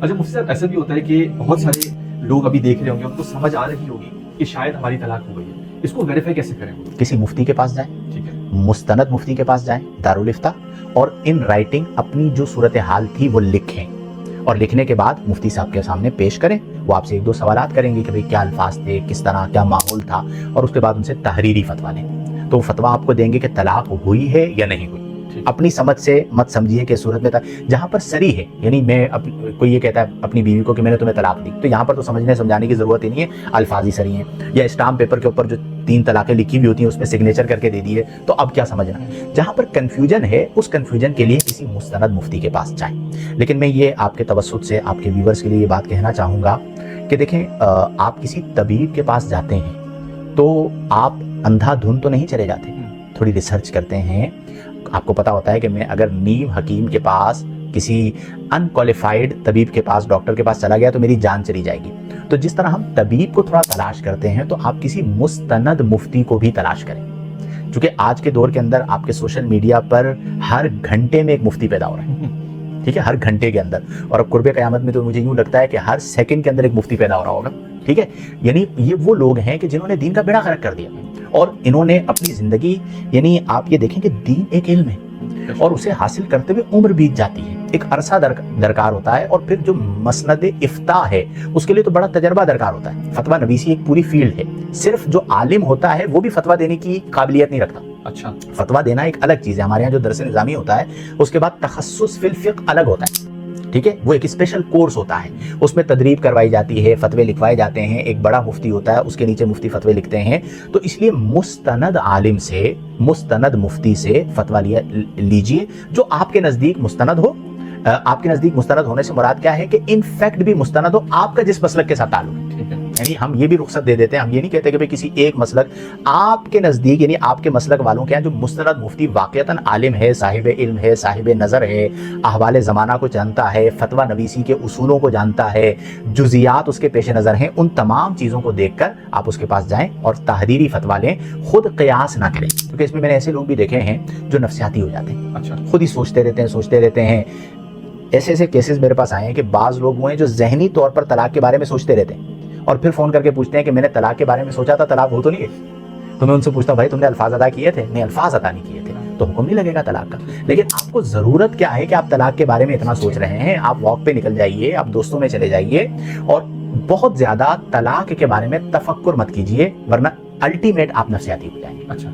اچھا مفتی صاحب ایسا بھی ہوتا ہے کہ بہت سارے لوگ ابھی دیکھ رہے ہوں گے، ان کو سمجھ آ رہی ہوگی کہ شاید ہماری طلاق ہو گئی ہے، اس کو ویریفائی کیسے کریں؟ کسی مفتی کے پاس جائیں، ٹھیک ہے، مستند مفتی کے پاس جائیں دارالفتہ، اور ان رائٹنگ اپنی جو صورتحال تھی وہ لکھیں، اور لکھنے کے بعد مفتی صاحب کے سامنے پیش کریں. وہ آپ سے ایک دو سوالات کریں گے کہ بھئی کیا الفاظ تھے، کس طرح کیا ماحول تھا، اور اس کے بعد ان سے تحریری فتویٰ لیں. تو وہ فتویٰ آپ کو دیں گے کہ طلاق ہوئی ہے یا نہیں ہوئی. اپنی سمجھ سے مت سمجھیے کہ صورت میں جہاں پر سری ہے، یعنی میں کوئی یہ کہتا ہے اپنی بیوی کو کہ میں نے تمہیں طلاق دی، تو یہاں پر تو سمجھنے سمجھانے کی ضرورت ہی نہیں ہے، الفاظ ہی سری ہیں. یا اسٹامپ پیپر کے اوپر جو 3 طلاقیں لکھی ہوئی ہوتی ہیں اس پہ سگنیچر کر کے دے دیے، تو اب کیا سمجھنا. جہاں پر کنفیوژن ہے اس کنفیوژن کے لیے کسی مستند مفتی کے پاس جائیں. لیکن میں یہ آپ کے توسط سے آپ کے ویورز کے لیے یہ بات کہنا چاہوں گا کہ دیکھیں، آپ کسی طبیب کے پاس جاتے ہیں تو آپ اندھا دھن تو نہیں چلے جاتے، تھوڑی ریسرچ کرتے ہیں. آپ کو پتا ہوتا ہے کہ میں اگر نیم حکیم کے پاس، کسی ان کوالیفائڈ طبیب کے پاس، ڈاکٹر کے پاس چلا گیا تو میری جان چلی جائے گی. تو جس طرح ہم طبیب کو تھوڑا تلاش کرتے ہیں تو آپ کسی مستند مفتی کو بھی تلاش کریں. چونکہ آج کے دور کے اندر آپ کے سوشل میڈیا پر ہر گھنٹے میں ایک مفتی پیدا ہو رہا ہے، ٹھیک ہے، ہر گھنٹے کے اندر. اور اب قرب قیامت میں تو مجھے یوں لگتا ہے کہ ہر سیکنڈ کے اندر ایک مفتی پیدا ہو رہا ہوگا، ٹھیک ہے. یعنی یہ وہ لوگ ہیں کہ جنہوں نے دین کا بیڑا غرق کر دیا، اور انہوں نے اپنی زندگی، یعنی آپ یہ دیکھیں کہ دین ایک علم ہے اور اسے حاصل کرتے ہوئے عمر بیت جاتی ہے، ایک عرصہ درکار ہوتا ہے. اور پھر جو مسند افتاء ہے اس کے لیے تو بڑا تجربہ درکار ہوتا ہے. فتویٰ نویسی ایک پوری فیلڈ ہے. صرف جو عالم ہوتا ہے وہ بھی فتویٰ دینے کی قابلیت نہیں رکھتا. اچھا، فتویٰ دینا ایک الگ چیز ہے. ہمارے یہاں جو درس نظامی ہوتا ہے اس کے بعد تخصص فی الفقہ الگ ہوتا ہے، ٹھیک ہے، وہ ایک اسپیشل کورس ہوتا ہے. اس میں تدریب کروائی جاتی ہے، فتوے لکھوائے جاتے ہیں. ایک بڑا مفتی ہوتا ہے، اس کے نیچے مفتی فتوے لکھتے ہیں. تو اس لیے مستند عالم سے، مستند مفتی سے فتویٰ لیجئے جو آپ کے نزدیک مستند ہو. آپ کے نزدیک مستند ہونے سے مراد کیا ہے کہ ان فیکٹ بھی مستند ہو آپ کا جس مسلک کے ساتھ تعلق ہے. یعنی ہم یہ بھی رخصت دے دیتے ہیں، ہم یہ نہیں کہتے کہ کسی ایک مسلک، آپ کے نزدیک یعنی آپ کے مسلک والوں کے ہیں جو مستند مفتی واقعتاً عالم ہے، صاحب علم ہے، صاحب نظر ہے، احوال زمانہ کو جانتا ہے، فتویٰ نویسی کے اصولوں کو جانتا ہے، جزیات اس کے پیش نظر ہیں. ان تمام چیزوں کو دیکھ کر آپ اس کے پاس جائیں اور تحریری فتویٰ لیں. خود قیاس نہ کریں، کیونکہ اس میں نے ایسے لوگ بھی دیکھے ہیں جو نفسیاتی ہو جاتے ہیں. اچھا، خود ہی سوچتے رہتے ہیں. ایسے کیسز میرے پاس آئے ہیں کہ بعض لوگ وہ ہیں جو ذہنی طور پر طلاق کے بارے میں سوچتے رہتے ہیں اور پھر فون کر کے پوچھتے ہیں کہ میں نے طلاق کے بارے میں سوچا تھا، طلاق ہو تو نہیں ہے. تو میں ان سے پوچھتا ہوں بھائی تم نے الفاظ ادا کیے تھے؟ نہیں، الفاظ ادا نہیں کیے تھے تو حکم نہیں لگے گا طلاق کا. لیکن آپ کو ضرورت کیا ہے کہ آپ طلاق کے بارے میں اتنا سوچ رہے ہیں؟ آپ واک پہ نکل جائیے، آپ دوستوں میں چلے جائیے اور بہت زیادہ طلاق کے بارے میں تفکر مت کیجیے، ورنہ الٹیمیٹ آپ نفسیاتی ہو جائیں گے. اچھا.